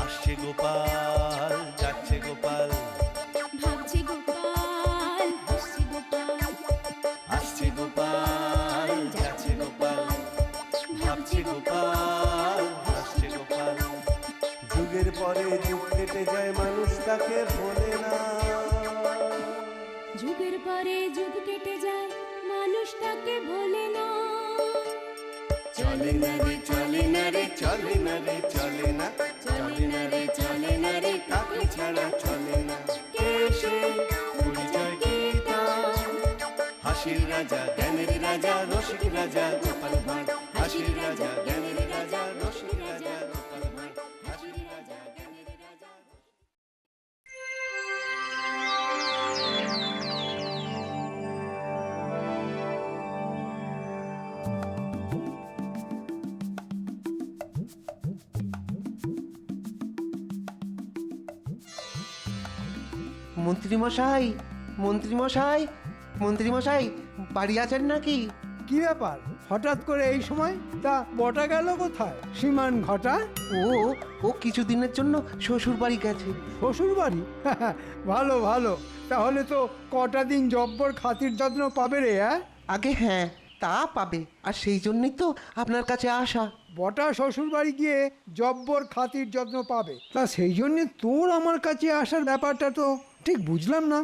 আসছে গোপাল, যাচ্ছে গোপাল, ভাবছে গোপাল, হাসছে গোপাল, আসছে গোপাল, যাচ্ছে গোপাল, ভাবছে গোপাল, হাসছে গোপাল। যুগের পরে যুগ কেটে যায়, মানুষ তাকে ভোলে না। যুগের পরে যুগ কেটে যায়, মানুষ তাকে ভোলে না। চলে না রে, চলে না রে, চলে না রে, চলে না, চলে না রে, চলে না রে, কাকে ছাড়া চলে না। কে সে? পরিচয় কি তার? হাসির রাজা, জ্ঞানের রাজা, রসিক রাজা গোপাল ভাঁড়। হাসির রাজা, জ্ঞানের রাজা, রসিক রাজা গোপাল ভাঁড়। হাসির রাজা, জ্ঞানের রাজা। মন্ত্রীমশাই, মন্ত্রীমশাই, মন্ত্রীমশাই, বাড়ি আছেন নাকি? কি ব্যাপার হঠাৎ করে এই সময়? তা বটা গেল কোথায়? সীমান ঘটা ও ও কিছুদিনের জন্য শ্বশুর বাড়ি গেছে। শ্বশুর বাড়ি? ভালো ভালো, তাহলে তো কটা দিন জব্বর খাতির যত্ন পাবে রে। আগে হ্যাঁ, তা পাবে, আর সেই জন্যই তো আপনার কাছে আসা। বটা শ্বশুর বাড়ি গিয়ে জব্বর খাতির যত্ন পাবে, তা সেই জন্য তোর আমার কাছে আসার ব্যাপারটা তো ঠিক বুঝলাম না।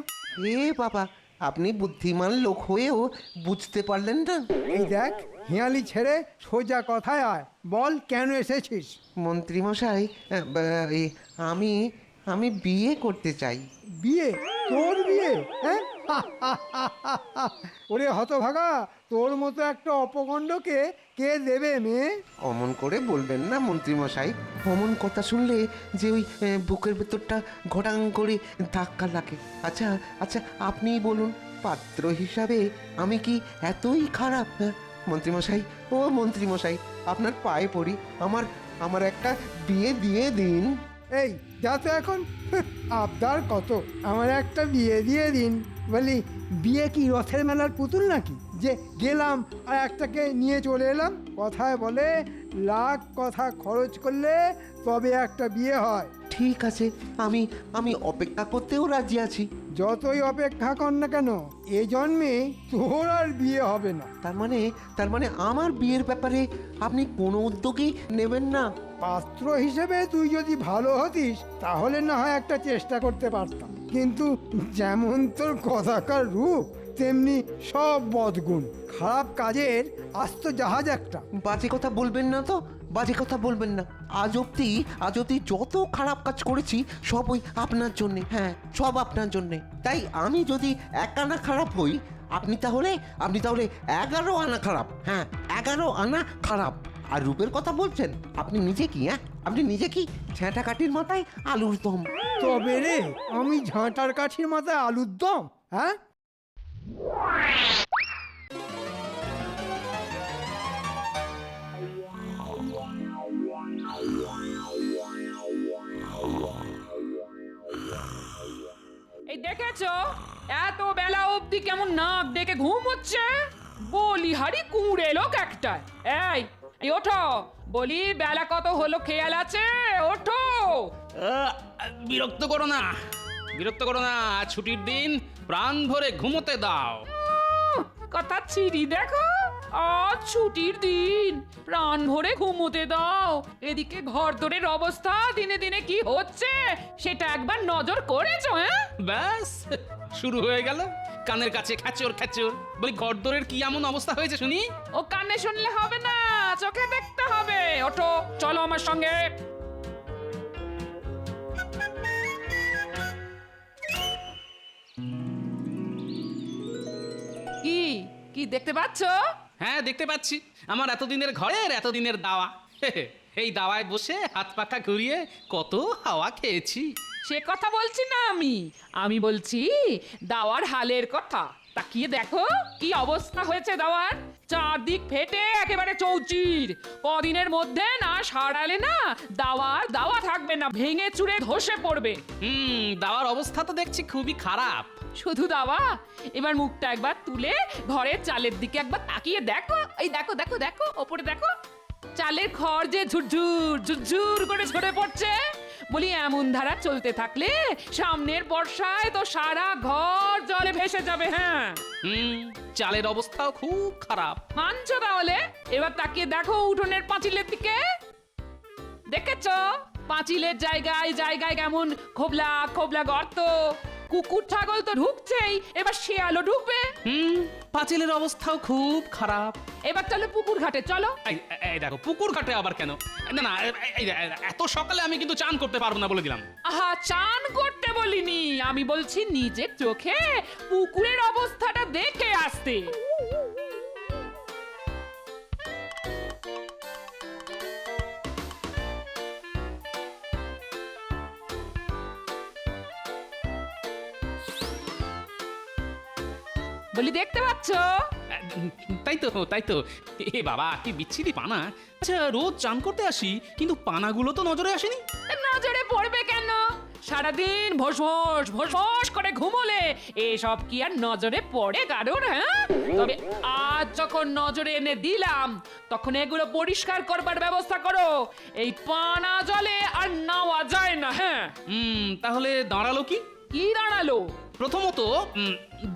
এ বাবা, আপনি বুদ্ধিমান লোক হয়েও বুঝতে পারলেন না? এই দেখ, হিয়ালি ছেড়ে সোজা কথায় আয়, বল কেন এসেছিস? মন্ত্রীমশাই, এই আমি আমি বিয়ে করতে চাই। বিয়ে? তোর বিয়ে? হ্যাঁ? ওরে হতভাগা, তোর মতো একটা অপগণ্ডকে কে দেবে মেয়ে? অমন করে বলবেন না মন্ত্রীমশাই, অমন কথা শুনলে যে ওই বুকের ভেতরটা ঘটাং করে ধাক্কা লাগে। আচ্ছা আচ্ছা, আপনিই বলুন, পাত্র হিসাবে আমি কি এতই খারাপ? হ্যাঁ মন্ত্রীমশাই, ও মন্ত্রীমশাই, আপনার পায়ে পড়ি, আমার আমার একটা বিয়ে দিয়ে দিন। এই যা তো এখন, আবদার কত, আমার একটা বিয়ে দিয়ে দিন। বলি, বিয়ে কি রথের মেলার পুতুল নাকি যে গেলাম আর একটাকে নিয়ে চলে এলাম? কথায় বলে লাখ কথা খরচ করলে তবে একটা বিয়ে হয়। ঠিক আছে, আমি আমি অপেক্ষা করতেও রাজি আছি। যতই অপেক্ষা কর না কেন, এ জন্মে তোর আর বিয়ে হবে না। তার মানে আমার বিয়ের ব্যাপারে আপনি কোনো উদ্যোগই নেবেন না? পাত্র হিসেবে তুই যদি ভালো হতিস তাহলে না হয় একটা চেষ্টা করতে পারতাম, কিন্তু যেমন তোর কথাকার রূপ তেমনি সব বদগুণ, খারাপ কাজের আস্ত জাহাজ একটা। বাজে কথা বলবেন না তো, বাজে কথা বলবেন না। আজ অব্দি যত খারাপ কাজ করেছি সব ওই আপনার জন্যে। হ্যাঁ, সব আপনার জন্যে। তাই আমি যদি এক আনা খারাপ হই, আপনি তাহলে 11 আনা খারাপ। হ্যাঁ, 11 আনা খারাপ। আর রূপের কথা বলছেন, আপনি নিজে কি? হ্যাঁ, আপনি নিজে কি ঝ্যাঁটা কাঠির মাথায় আলুর দম? তবে রে, আমি ঝাঁটার কাঠির মাথায় আলুর দম? হ্যাঁ, এই দেখেছো, এত বেলা অবধি কেমন নাক ডেকে ঘুম হচ্ছে। বলিহারি কুঁড়ে লোক একটা। এই এই ওঠো, বলি বেলা কত হলো খেয়াল আছে? ওঠো। বিরক্ত করো না, বিরক্ত করো না, ছুটির দিন, প্রাণ ভরে ঘুমোতে দাও। কথা ছিড়ি দেখো, আজ ছুটির দিন, প্রাণ ভরে ঘুমোতে দাও। এদিকে ঘর দরের অবস্থা দিনে দিনে কি হচ্ছে সেটা একবার নজর করেছো? হ্যাঁ, ব্যাস শুরু হয়ে গেল, কানের কাছে খ্যাচর খ্যাচর। বলি ঘরদোরের কি এমন অবস্থা হয়েছে শুনি? ও কানে শুনলে হবে না, চোখে দেখতে হবে। ওঠো, চলো আমার সঙ্গে। কি কি দেখতে পাচ্ছ? হ্যাঁ দেখতে পাচ্ছি, আমার এতদিনের ঘরের এতদিনের দাওয়া। এই দাওয়ায় বসে হাত পাখা ঘুরিয়ে কত হাওয়া খেয়েছি। সে কথা বলছি না আমি বলছি দাওয়ার হালের কথা। তাকিয়ে দেখো কি অবস্থা হয়েছে দাওয়ার, চারদিক ফেটে একেবারে চৌচির। কদিনের মধ্যে না সারালে না দাওয়া থাকবে না, ভেঙে চুরে ধসে পড়বে। দাওয়ার অবস্থা তো দেখছি খুবই খারাপ। শুধু দাওয়া, এবার মুখটা একবার তুলে ঘরের চালের দিকে একবার তাকিয়ে দেখো। এই দেখো দেখো দেখো, ওপরে দেখো, চালের খড় যে ঝুরঝুর ঝুরঝুর করে ঝরে পড়ছে। বলি এমন ধারা চলতে থাকলে সামনের বর্ষায় তো সারা ঘর জলে ভেসে যাবে। হ্যাঁ, চালের অবস্থাও খুব খারাপ। মানছো তাহলে? এবার তাকিয়ে দেখো উঠোনের পাঁচিলের দিকে। দেখেছো পাঁচিলের জায়গায় জায়গায় কেমন খোবলা খোবলা গর্ত? কুকুর ছাগল তো ঢুকছেই, এবার শিয়ালও ঢুকবে। পাঁচিলের অবস্থাও খুব খারাপ। এবার চলো পুকুর ঘাটে, চলো। এই দেখো, পুকুর ঘাটে আবার কেন? না না, এত সকালে আমি কিন্তু চান করতে পারবো না বলে দিলাম। আহা, চান করতে বলিনি, আমি বলছি নিজের চোখে পুকুরের অবস্থাটা দেখে আসতে। বলি দেখতে পাচ্ছ? তাই তো। এ বাবা, কি বিচ্ছিরি পানা। আচ্ছা, রোজ চান করতে আসি, কিন্তু পানাগুলো তো নজরে আসেনি। নজরে পড়বে কেন? সারাদিন ভোস ভোস করে ঘুমোলে এসব কি আর নজরে পড়ে কারোর? হ্যাঁ, তবে আজ যখন নজরে এনে দিলাম, তখন এগুলো পরিষ্কার করবার ব্যবস্থা করো। এই পানা জলে আর নাওয়া যায় না। হ্যাঁ, তাহলে দাঁড়ালো কি? কি দাঁড়ালো? প্রথমত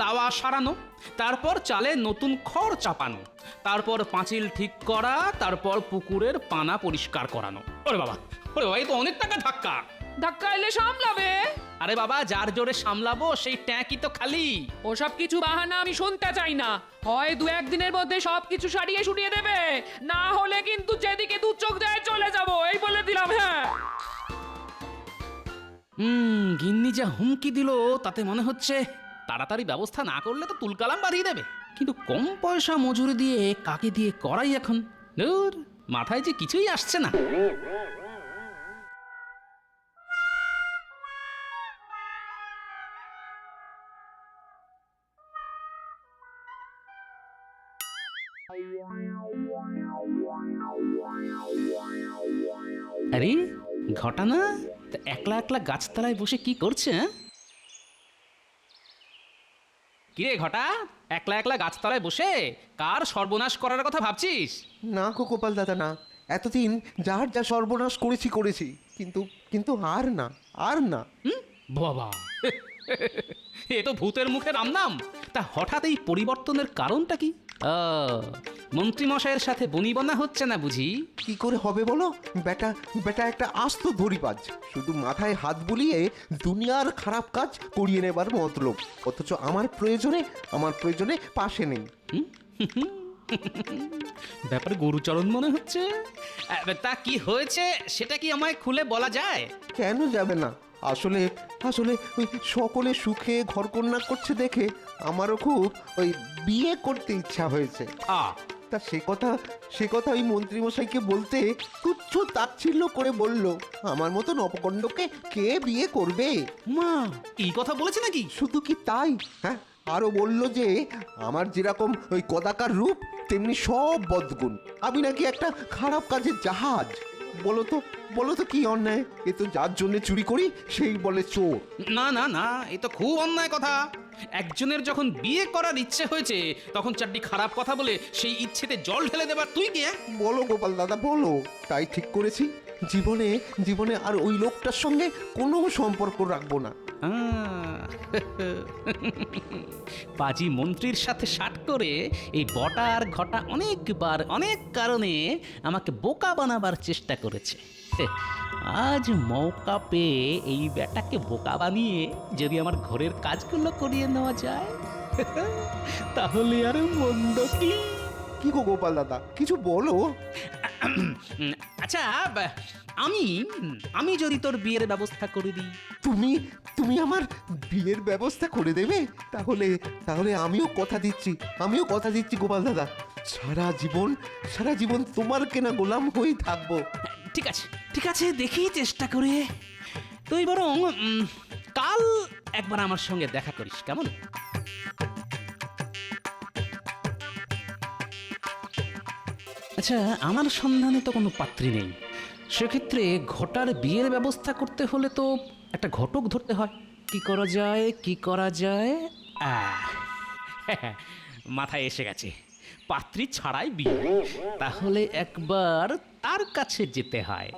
দাওয়া সারানো, তারপর চালে নতুন খড় চাপানো, তারপর পাঁচিল ঠিক করা, তারপর পুকুরের পানা পরিষ্কার করানো। ওরে বাবা, এই তো অনেক টাকা ধাক্কা। ধাক্কা এলে সামলাবে? আরে বাবা, যার জোরে সামলাবো সেই ট্যাঁকি তো খালি। ওসব কিছু বাহানা আমি শুনতে চাই না। হয় দু একদিনের মধ্যে সবকিছু সারিয়ে সুরিয়ে দেবে, না হলে কিন্তু যেদিকে দু চোখ যায় চলে যাবো, এই বলে দিলাম। হ্যাঁ, গিন্নি যা হুমকি দিল তাতে মনে হচ্ছে তাড়াতাড়ি ব্যবস্থা না করলে তো তুলকালাম বাঁধিয়ে দেবে। কিন্তু কম পয়সা মজুরি দিয়ে কাকে দিয়ে করাই এখন? ধুর, মাথায় যে কিছুই আসছে না। আরে ঘটনা তা একলা একলা গাছতলায় বসে কি করছে? কিরে ঘটা, একলা একলা গাছতলায় বসে কার সর্বনাশ করার কথা ভাবছিস? না গো গোপাল দাদা, না। এতদিন যার যা সর্বনাশ করেছি, কিন্তু আর না। বাবা, এ তো ভূতের মুখে রাম নাম। তা হঠাৎ এই পরিবর্তনের কারণটা কি? মন্ত্রী মশাইয়ের সাথে বনিবনা হচ্ছে না বুঝি? কি করে হবে বলো? বেটা একটা আস্ত ধরিবাজ, শুধু মাথায় হাত বুলিয়ে দুনিয়ার খারাপ কাজ করিয়ে নেবার মতলব, অথচ আমার প্রয়োজনে পাশে নেই। ব্যাপারে গরুচরণ মনে হচ্ছে। তা কি হয়েছে সেটা কি আমায় খুলে বলা যায়? কেন যাবে না? আসলে ওই সকলে সুখে ঘরকন্যা করছে দেখে আমারও খুব ওই বিয়ে করতে ইচ্ছা হয়েছে। তা সে কথা ওই মন্ত্রীমশাইকে বলতে তুচ্ছ তাচ্ছিল্য করে বলল, আমার মতন অপকণ্ডকে কে বিয়ে করবে? মা, এই কথা বলেছে নাকি? শুধু শুধু কি তাই, হ্যাঁ, আরো বলল যে আমার যেরকম ওই কদাকার রূপ তেমনি সব বদগুণ, আমি নাকি একটা খারাপ কাজের জাহাজ। বলো তো কি অন্যায়? এ তো যার জন্য চুরি করি সেই বলে চোর। না না না, এ তো খুব অন্যায় কথা। একজনের যখন বিয়ে করার ইচ্ছে হয়েছে তখন চারটি খারাপ কথা বলে সেই ইচ্ছেতে জল ঢেলে দেবার তুই কে? বলো গোপাল দাদা, বলো। তাই ঠিক করেছি, জীবনে আর ওই লোকটার সঙ্গে কোনো সম্পর্ক রাখবো না। পাজি মন্ত্রীর সাথে শাট করে এই বটা আর ঘটা অনেকবার অনেক কারণে আমাকে বোকা বানাবার চেষ্টা করেছে। আজ মৌকা পেয়ে এই বেটাকে বোকা বানিয়ে যদি আমার ঘরের কাজগুলো করিয়ে নেওয়া যায় তাহলে আর মন্দ কি? কি গো গোপাল দাদা, কিছু বলো। আচ্ছা, আমি যদি তোর বিয়ের ব্যবস্থা করে দিই? তুমি আমার বিয়ের ব্যবস্থা করে দেবে? তাহলে আমিও কথা দিচ্ছি গোপাল দাদা, সারা জীবন তোমার কেনা গোলাম হয়েই থাকবো। ঠিক আছে, দেখি চেষ্টা করে। তুই বরং কাল একবার আমার সঙ্গে দেখা করিস, কেমন? আচ্ছা, আমার সন্ধানে তো কোনো পাত্রী নেই। সেক্ষেত্রে ঘটার বিয়ের ব্যবস্থা করতে হলে তো একটা ঘটক ধরতে হয়। কি করা যায়, কি করা যায়? মাথায় এসে গেছে, পাত্রী ছাড়াই বিয়ে। তাহলে একবার তার কাছে যেতে হয়।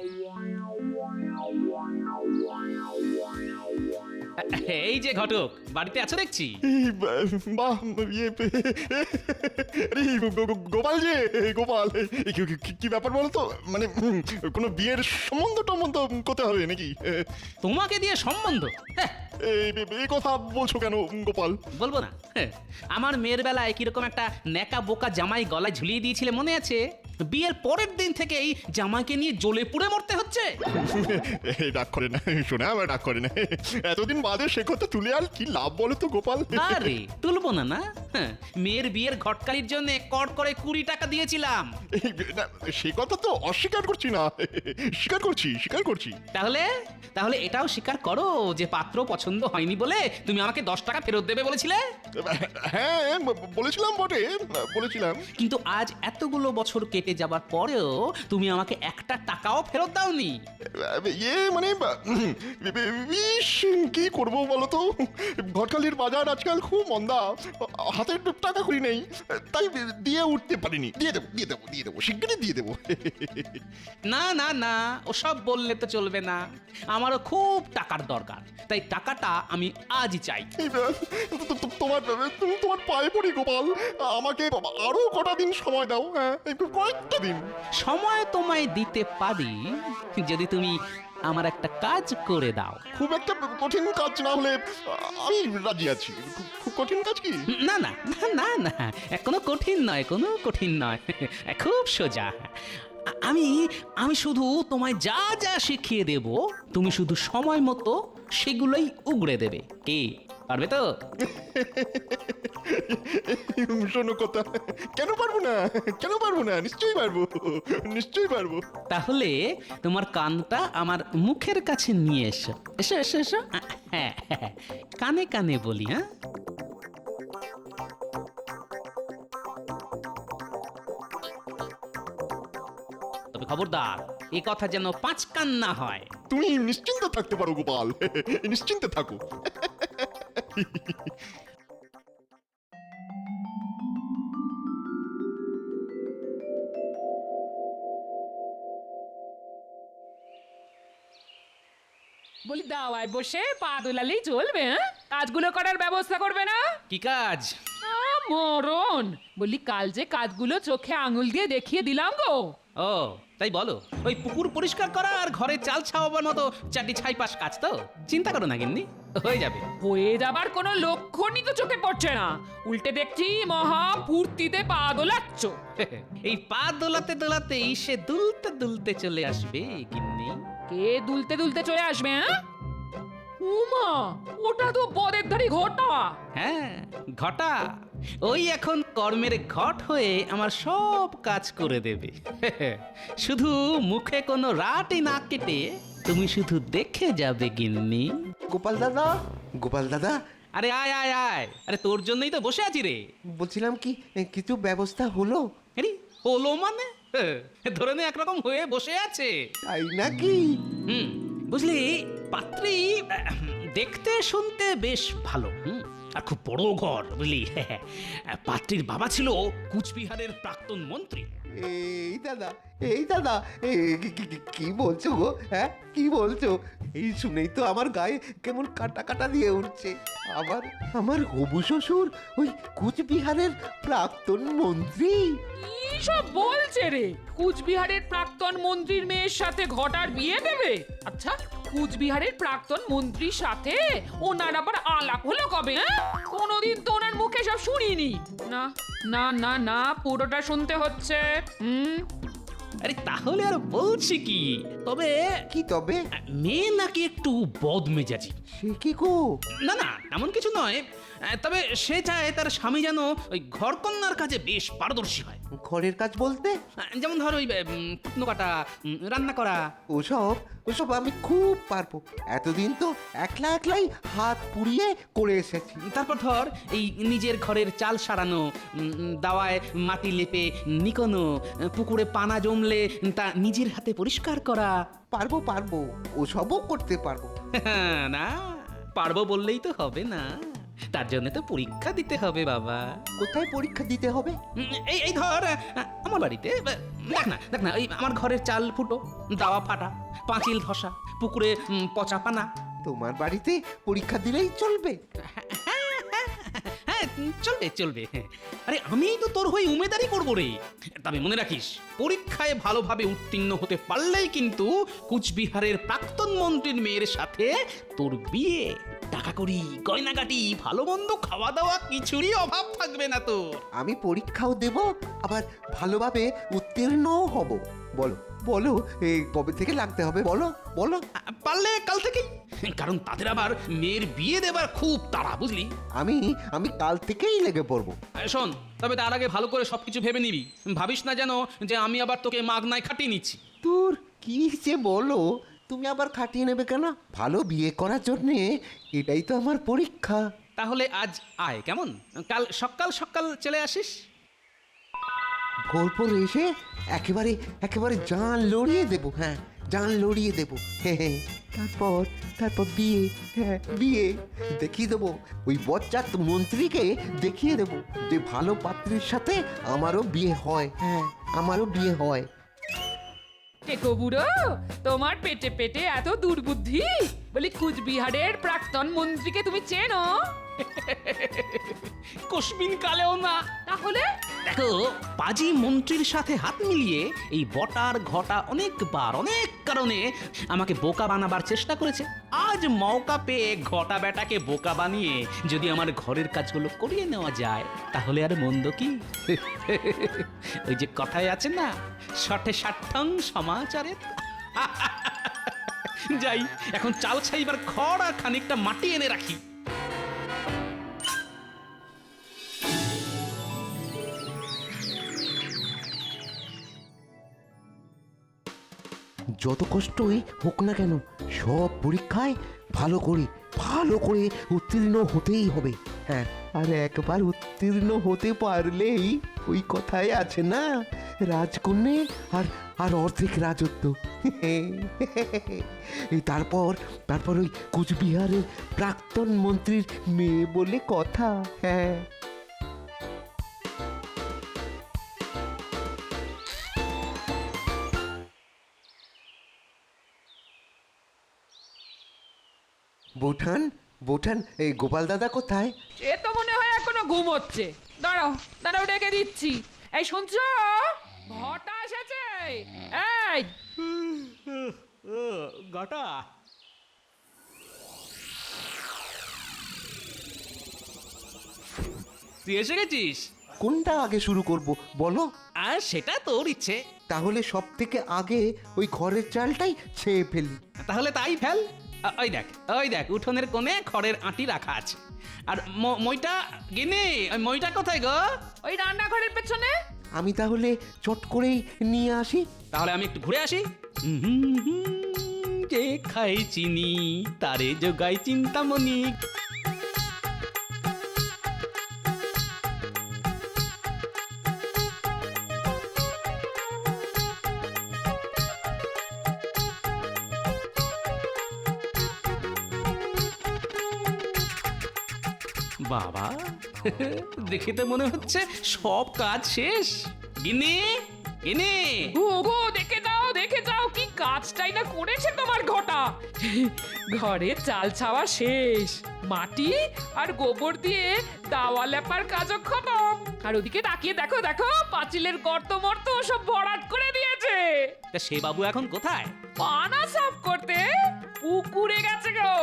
এই যে ঘটক, বাড়িতে আছো দেখছি। বাহ, গোপাল যে, গোপাল, কি ব্যাপার বলো তো? মানে কোনো বিয়ের সম্বন্ধ টম্বন্ধ করতে হবে নাকি? তোমাকে দিয়ে সম্বন্ধ? এই কথা বলছো কেন গোপাল? বলবো না? আমার মেয়ের বেলায় কিরকম একটা নেকা বোকা জামাই গলায় ঝুলিয়ে দিয়েছিলে মনে আছে? বিয়ের পরের দিন থেকেই জামাইকে নিয়ে জ্বলে পুড়ে মরতে হচ্ছে। ডাক করে না, শোনা আমার ডাক করে না। এতদিন বাদে সে কথা তুলে আর কি লাভ বলো তো গোপাল? আরে তুলবো না না? মেয়ের বিয়ের ঘটকালির জন্য কর করে 20 টাকা দিয়েছিলাম। সে কথা তো অস্বীকার করছি না, স্বীকার করছি। তাহলে এটাও স্বীকার করো যে পাত্র পছন্দ হয়নি বলে তুমি আমাকে 10 টাকা ফেরত দেবে বলেছিলে। হ্যাঁ, বলেছিলাম বটে, বলেছিলাম। কিন্তু আজ এতগুলো বছর কেটে যাবার পরেও তুমি আমাকে 1 টাকাও ফেরত দাওনি। মানে কি করবো বলো তো? ঘটকালির বাজার আজকাল খুব মন্দা, হাতে টাকা করি নেই, তাই দিয়ে উঠতে পারিনি। দিয়ে দেবো, শিগগিরই দিয়ে দেবো। না না না, ওসব বললে তো চলবে না। আমারও খুব টাকার দরকার, তাই টাকাটা আমি আজই চাই। তোমার পায়ে পড়ি গোপাল, আমাকে আরো কটা দিন সময় দাও। হ্যাঁ, কয়েকটা দিন সময় তোমায় দিতে পারি যদি তুমি আমার একটা কাজ করে দাও। খুব একটা কঠিন কাজ না হলে আমি রাজি আছি। খুব কঠিন কাজ কি? না না না না, কোনো কঠিন নয়, খুব সোজা। আমি শুধু তোমায় যা যা শিখিয়ে দেব, তুমি শুধু সময় মতো সেগুলোই উগড়ে দেবে। কি পারবে তো? শোনো কথা, কেন পারবো না? নিশ্চয়ই পারবো। তাহলে তোমার কানটা আমার মুখের কাছে নিয়ে এসো। এসো। হ্যাঁ, কানে কানে বলি। হ্যাঁ, তবে খবরদার, এ কথা যেন 5 কান না হয়। তুমি নিশ্চিন্ত থাকতে পারো গোপাল, নিশ্চিন্তে থাকো। বলি দাওয়ায় বসে পা দোলালেই চলবে? হ্যাঁ, কাজগুলো করার ব্যবস্থা করবে না? কি কাজ? মরণ! বলি কাল যে কাজগুলো চোখে আঙুল দিয়ে দেখিয়ে দিলাম গো। ও তাই বলো? ওই পুকুর পরিষ্কার করা আর ঘরে চাল ছাওয়াবার মতো 4টি ছাইপাশ কাজ তো? চিন্তা করো না গিন্নি, হয়ে যাবে। হয়ে যাবার কোনো লক্ষণই তো চোখে পড়ছে না, উল্টে দেখছি মহা ফুর্তিতে পা দোলাচ্ছ। এই পা দোলাতে দোলাতেই সে দুলতে দুলতে চলে আসবে গিন্নি। কে দুলতে দুলতে চলে আসবে? হ্যাঁ, উমা, ওটা তো বদের ধারি ঘটা। হ্যাঁ, ঘটা। ওই এখন কর্মের ঘট হয়ে আমার সব কাজ করে দেবে। শুধু মুখে কোনো রাটই না কেটে তুমি শুধু দেখে যাবে গিন্নি। গোপাল দাদা, আরে আয় আয় আয়, আরে তোর জন্যই তো বসে আছি রে। বলছিলাম কি কিছু ব্যবস্থা হলো? আরে হলো মানে? ধরে নে একরকম হয়ে বসে আছে। তাই নাকি? বুঝলি, পাত্রী দেখতে শুনতে বেশ ভালো, আর খুব বড় ঘর, বুঝলি। পাত্রীর বাবা ছিল কুচবিহারের প্রাক্তন মন্ত্রী। এই দাদা কি বলছো গো? হ্যাঁ, কি বলছো? এই শুনেই তো আমার গায়ে কেমন কাটা কাটা দিয়ে উঠছে। আমার হবু শ্বশুর ওই কুচবিহারের প্রাক্তন মন্ত্রী? কি সব বলছে রে? কুচবিহারের প্রাক্তন মন্ত্রীর মেয়ের সাথে ঘটার বিয়ে দেবে? আচ্ছা, কুচবিহারের প্রাক্তন মন্ত্রীর সাথে ওনার আবার আলাপ হলো কবে? হ্যাঁ, কোনোদিন তো ওনার মুখে সব শুনিনি। না না না না, পুরোটা শুনতে হচ্ছে। আরে তাহলে আর বলছি কি, তবে কি তবে? মেয়ে নাকি একটু বদমেজাজি। সে কি গো? না না, এমন কিছু নয়, তবে সে চায় তার স্বামী যেন ওই ঘরকন্যার কাজে বেশ পারদর্শী হয়। ঘরের কাজ বলতে? যেমন ধর ওই কুটনো কাটা, রান্না করা। ওসব ওসব আমি খুব পারবো। এতদিন তো একলা একলাই হাত পুড়িয়ে করে এসেছি। তারপর ধর এই নিজের ঘরের চাল সারানো, দাওয়ায় মাটি লেপে নিকোনো, পুকুরে পানা জমলে তা নিজের হাতে পরিষ্কার করা। পারবো পারবো, ওসবও করতে পারবো। না, পারবো বললেই তো হবে না, তার জন্য তো পরীক্ষা দিতে হবে বাবা। কোথায় পরীক্ষা দিতে হবে? এই এই ধর আমার বাড়িতে দেখ না ওই আমার ঘরের চাল ফুটো, দাওয়া ফাটা, পাঁচিল ধসা, পুকুরে পচা পানা। তোমার বাড়িতে পরীক্ষা দিলেই চলবে? হ্যাঁ চলবে চলবে। আরে আমি তো তোর হয়ে উমেদারি করবো রে। তবে মনে রাখিস, পরীক্ষায় ভালোভাবে উত্তীর্ণ হতে পারলেই কিন্তু কুচবিহারের প্রাক্তন মন্ত্রীর মেয়ের সাথে তোর বিয়ে। টাকা করি, গয়নাগাটি, ভালো মন্দ, খাওয়া দাওয়া কিছুরই অভাব থাকবে না তো। আমি পরীক্ষাও দেব, আবার ভালোভাবে উত্তীর্ণও হব। বলো বলো, এই কবে থেকে লাগতে হবে বলো বলো। পারলে কাল থেকেই, কারণ তাদের আবার মেয়ের বিয়ে দেবার খুব তাড়া, বুঝলি। আমি আমি কাল থেকেই লেগে পড়বো। শোন, তবে তার আগে ভালো করে সবকিছু ভেবে নিবি। ভাবিস না যেন যে আমি আবার তোকে মাগনায় খাটিয়ে নিচ্ছি। তোর কি যে বলো, তুমি আবার খাটিয়ে নেবে কেন? ভালো বিয়ে করার জন্যে এটাই তো আমার পরীক্ষা। তাহলে আজ আয়, কেমন? কাল সকাল সকাল চলে আসিস। ভোর ভোর এসে একেবারে একেবারে জান লড়িয়ে দেবো। হ্যাঁ, জান লড়িয়ে দেবো। হ্যাঁ, তারপর তারপর বিয়ে। হ্যাঁ, বিয়ে দেখিয়ে দেবো। ওই বজ্জাত মন্ত্রীকে দেখিয়ে দেবো যে ভালো পাত্রীর সাথে আমারও বিয়ে হয়। হ্যাঁ, আমারও বিয়ে হয়। টেকো বুড়ো, তোমার পেটে পেটে এত দুর্বুদ্ধি? বলি কুচবিহারের প্রাক্তন মন্ত্রীকে তুমি চেনো? কসবিন কালেও না। তাহলে দেখো, পাজি মন্ত্রীর সাথে হাত মিলিয়ে এই বটার ঘটা অনেকবার অনেক কারণে আমাকে বোকা বানাবার চেষ্টা করেছে। আজ মৌকা পেয়ে ঘটা বেটাকে বোকা বানিয়ে যদি আমার ঘরের কাজগুলো করিয়ে নেওয়া যায়, তাহলে আর মন্দ কি? ওই যে কথায় আছে না, শঠে ষাট্ঠং সমাচারে। যাই, এখন চাল ছাইবার খড় আর খানিকটা মাটি এনে রাখি। যত কষ্টই হোক না কেন, সব পরীক্ষায় ভালো করে উত্তীর্ণ হতেই হবে। হ্যাঁ, আর একবার উত্তীর্ণ হতে পারলেই ওই কথায় আছে না, রাজকন্যে আর আর অর্ধেক রাজত্ব। এই তারপর তারপর ওই কুচবিহারের প্রাক্তন মন্ত্রীর মেয়ে বলে কথা। হ্যাঁ, বৌঠান বৌঠান, এই গোপাল দাদা কোথায়? এ তো মনে হয় এখনো ঘুমোচ্ছে। দাঁড়াও দাঁড়াও, ডেকে দিচ্ছি। এই শুনছো, ঘটা এসেছে। এই ঘটা, তুই এসে গেছিস? কোনটা আগে শুরু করব বলো? আর সেটা তোর ইচ্ছে। তাহলে সব থেকে আগে ওই ঘরের চালটাই ছেয়ে ফেলি। তাহলে তাই ফেল। ওই দেখ উঠোনের কোণে খড়ের আঁটি রাখা আছে। আর মইটা গিনি, ওই মইটা কোথায় গো? ওই রান্নাঘরের পেছনে। আমি তাহলে চট করেই নিয়ে আসি। তাহলে আমি একটু ঘুরে আসি। যে খাই চিনি তারে যোগাই চিন্তামণি। বাবা, দেখে তো মনে হচ্ছে সব কাজ শেষ। গিন্নি, গিন্নি, ওগো, দেখে যাও কি কাজটাই না করেছে তোমার ঘটা। ঘরে চাল ছাওয়া শেষ, মাটি আর গোবর দিয়ে দাওয়া লেপার কাজও খতম। আর ওদিকে তাকিয়ে দেখো দেখো, পাঁচিলের গর্ত মর্ত সব ভরাট করে দিয়েছে। তা সে বাবু এখন কোথায়? পানা সাফ করতে পুকুরে গেছে গো।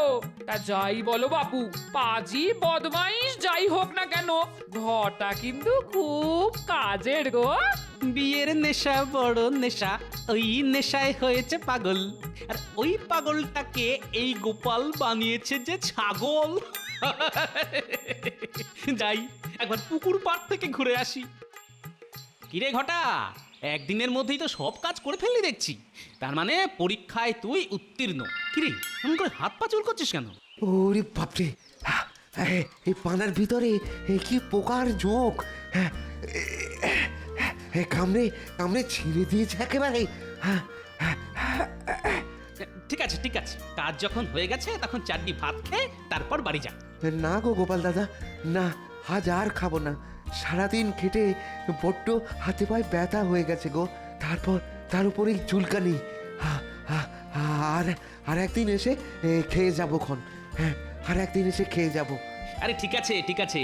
তা যাই বলো বাপু, পাজি বদমাইশ যাই হোক না কেন, ঘটা কিন্তু খুব কাজের গো। বিয়ের নেশা বড় নেশা, ওই নেশায় হয়েছে পাগল। আর ওই পাগলটাকে এই গোপাল বানিয়েছে যে ছাগল। যাই একবার পুকুর পাড় থেকে ঘুরে আসি। কিরে ঘটা, একদিনের মধ্যেই তো সব কাজ করে ফেললি দেখছি। তার মানে পরীক্ষায় তুই উত্তীর্ণ। কিরে এমন করে হাত পা চুল করছিস কেন? ওরে বাপরে, এই পানার ভিতরে কি পোকার ঝোঁক! কামড়ে কামড়ে ছিঁড়ে দিয়েছে একেবারে। ঠিক আছে ঠিক আছে, কাজ যখন হয়ে গেছে তখন চারটি ভাত খেয়ে তারপর বাড়ি যা। না গো গোপাল দাদা, না, আজ আর খাবো না। সারাদিন খেটে বড্ড হাতে পায়ে ব্যথা হয়ে গেছে গো। তার উপরেই চুলকানি। আর আর একদিন এসে খেয়ে যাবো খন। হ্যাঁ, আর একদিন এসে খেয়ে যাবো। আরে ঠিক আছে ঠিক আছে,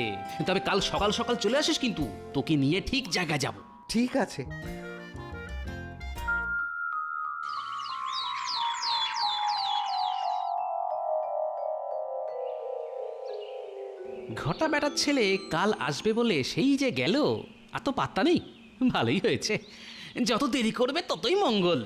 তবে কাল সকাল সকাল চলে আসিস কিন্তু, তোকে নিয়ে ঠিক জায়গায় যাব। ঠিক আছে। ঘটা বেটার ছেলে কাল আসবে বলে সেই যে গেল, আর তো পাত্তা নেই। ভালোই হয়েছে, যত দেরি করবে ততই মঙ্গল।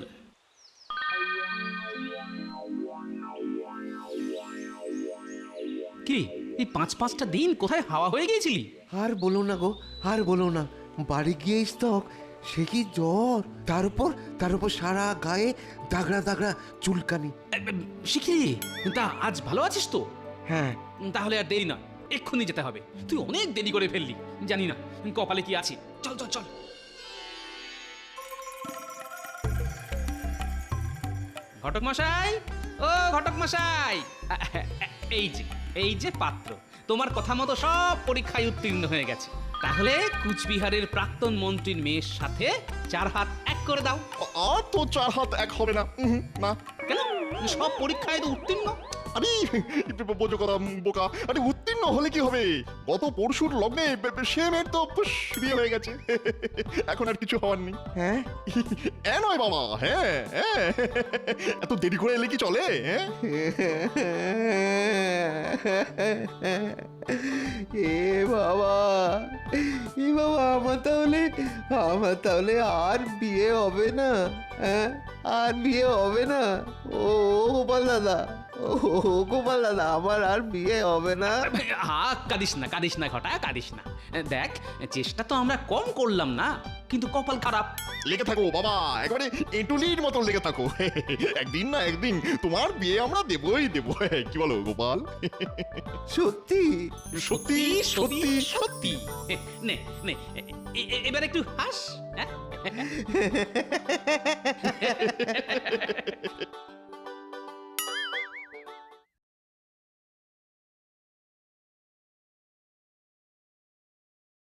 কি এই 5-5টা দিন কোথায় হাওয়া হয়ে গিয়েছিলি? আর বলো না গো, আর বলো না। বাড়ি গিয়েই তো সে কি জ্বর, তার উপর সারা গায়ে দাগড়া দাগড়া চুলকানি। শিখি, তা আজ ভালো আছিস তো? হ্যাঁ। তাহলে আর দেরি না, এক্ষুনি যেতে হবে। তুই অনেক দেরি করে ফেললি, জানি না কপালে কি আছে। চল চল চল। ঘটক মশাই, ও ঘটক মশাই, এই যে পাত্র। তোমার কথা মতো সব পরীক্ষায় উত্তীর্ণ হয়ে গেছে। তাহলে কুচবিহারের প্রাক্তন মন্ত্রীর মেয়ের সাথে 4 হাত এক করে দাও। আর তো 4 হাত এক হবে না। না। কেন? সব পরীক্ষায় তো উত্তীর্ণ। আরে বোঝো কথা বোকা, আরে উত্তীর্ণ হলে কি হবে? গত পরশুর লগ্নে সে মেয়ের তো বিয়ে হয়ে গেছে। এখন আর কিছু হওয়ার নেই। হ্যাঁ, নয় বাবা, হ্যাঁ হ্যাঁ, এত দেরি করে এলে কি চলে? হ্যাঁ, এ বাবা, আমার তাহলে আর বিয়ে হবে না। হ্যাঁ, আর বিয়ে হবে না। ও গোপাল দাদা, আমার আর বিয়ে হবে না। কাঁদিস না ঘটা, কাঁদিস না। দেখ, চেষ্টা তো আমরা কম করলাম না, কিন্তু কপাল খারাপ। লেগে থাকো বাবা, একেবারে এঁটুলির মতো লেগে থাকো। একদিন না একদিন তোমার বিয়ে আমরা দেবই দেব। কি বলো গোপাল? সত্যি সত্যি সত্যি সত্যি। নে নে, এবার একটু হাস। হ্যাঁ